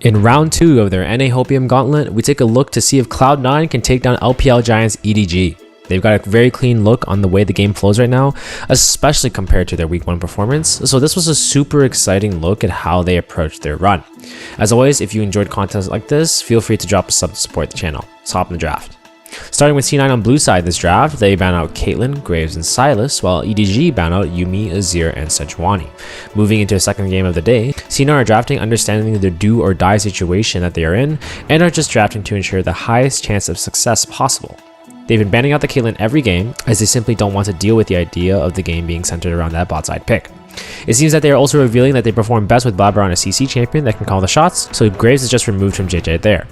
In round 2 of their NA Hopium Gauntlet, we take a look to see if Cloud9 can take down LPL giants EDG. They've got a very clean look on the way the game flows right now, especially compared to their week 1 performance, so this was a super exciting look at how they approached their run. As always, if you enjoyed content like this, feel free to drop a sub to support the channel. Let's hop in the draft. Starting with C9 on blue side this draft, they ban out Caitlyn, Graves, and Silas, while EDG ban out Yumi, Azir, and Sejuani. Moving into a second game of the day, C9 are drafting understanding their do or die situation that they are in, and are just drafting to ensure the highest chance of success possible. They've been banning out the Caitlyn every game, as they simply don't want to deal with the idea of the game being centered around that bot side pick. It seems that they are also revealing that they perform best with Blabber on a CC champion that can call the shots, so Graves is just removed from JJ there.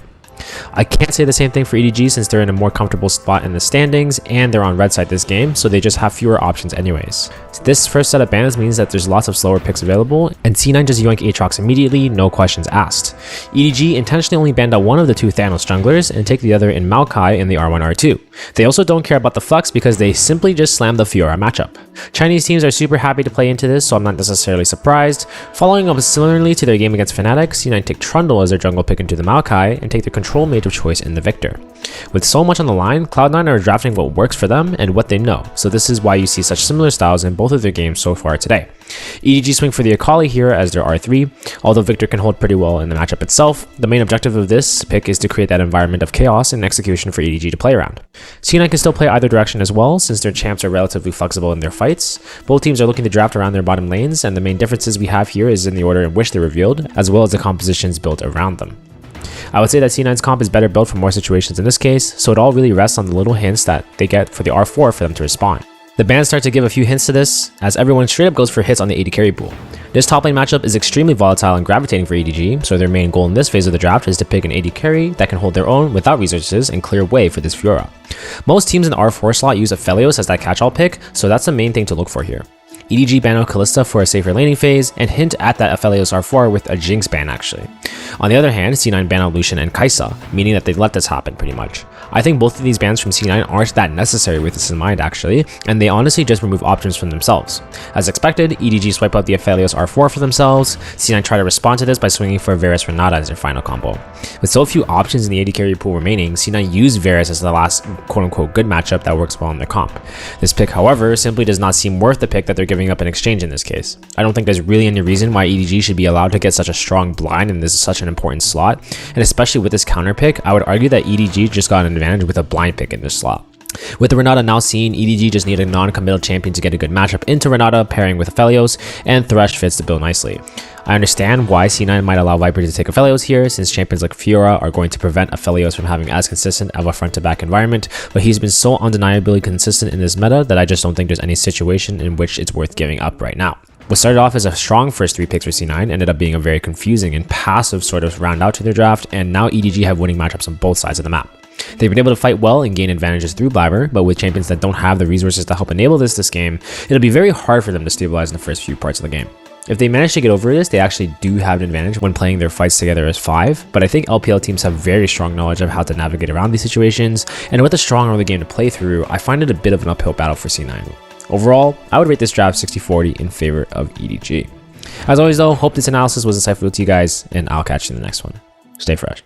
I can't say the same thing for EDG since they're in a more comfortable spot in the standings and they're on red side this game, so they just have fewer options anyways. This first set of bans means that there's lots of slower picks available, and C9 just yoink Aatrox immediately, no questions asked. EDG intentionally only banned out one of the 2 Thanos junglers and take the other in Maokai in the R1-R2. They also don't care about the flex because they simply just slam the Fiora matchup. Chinese teams are super happy to play into this, so I'm not necessarily surprised. Following up similarly to their game against Fnatic, C9 take Trundle as their jungle pick into the Maokai and take their control mage of choice in the Victor. With so much on the line, Cloud9 are drafting what works for them and what they know, so this is why you see such similar styles in both of their games so far today. EDG swing for the Akali here as their R3, although Victor can hold pretty well in the matchup itself. The main objective of this pick is to create that environment of chaos and execution for EDG to play around. C9 can still play either direction as well, since their champs are relatively flexible in their fights. Both teams are looking to draft around their bottom lanes, and the main differences we have here is in the order in which they're revealed, as well as the compositions built around them. I would say that C9's comp is better built for more situations in this case, so it all really rests on the little hints that they get for the R4 for them to respond. The bans start to give a few hints to this, as everyone straight up goes for hits on the AD carry pool. This top lane matchup is extremely volatile and gravitating for EDG, so their main goal in this phase of the draft is to pick an AD carry that can hold their own without resources and clear way for this Fiora. Most teams in the R4 slot use Aphelios as that catch-all pick, so that's the main thing to look for here. EDG ban out Kalista for a safer laning phase, and hint at that Aphelios R4 with a Jinx ban actually. On the other hand, C9 ban out Lucian and Kai'Sa, meaning that they let this happen pretty much. I think both of these bans from C9 aren't that necessary with this in mind actually, and they honestly just remove options from themselves. As expected, EDG swipe out the Aphelios R4 for themselves. C9 try to respond to this by swinging for Varus Renata as their final combo. With so few options in the AD carry pool remaining, C9 used Varus as the last quote-unquote good matchup that works well in their comp. This pick, however, simply does not seem worth the pick that they're giving up in exchange in this case. I don't think there's really any reason why EDG should be allowed to get such a strong blind in this such an important slot, and especially with this counter pick, I would argue that EDG just got an advantage with a blind pick in this slot. With the Renata now seen, EDG just need a non-committal champion to get a good matchup into Renata, pairing with Aphelios, and Thresh fits the bill nicely. I understand why C9 might allow Viper to take Aphelios here, since champions like Fiora are going to prevent Aphelios from having as consistent of a front-to-back environment, but he's been so undeniably consistent in this meta that I just don't think there's any situation in which it's worth giving up right now. What started off as a strong first 3 picks for C9 ended up being a very confusing and passive sort of round out to their draft, and now EDG have winning matchups on both sides of the map. They've been able to fight well and gain advantages through Blabber, but with champions that don't have the resources to help enable this game, it'll be very hard for them to stabilize in the first few parts of the game. If they manage to get over this, they actually do have an advantage when playing their fights together as 5, but I think LPL teams have very strong knowledge of how to navigate around these situations, and with a strong early game to play through, I find it a bit of an uphill battle for C9. Overall, I would rate this draft 60-40 in favor of EDG. As always though, hope this analysis was insightful to you guys, and I'll catch you in the next one. Stay fresh.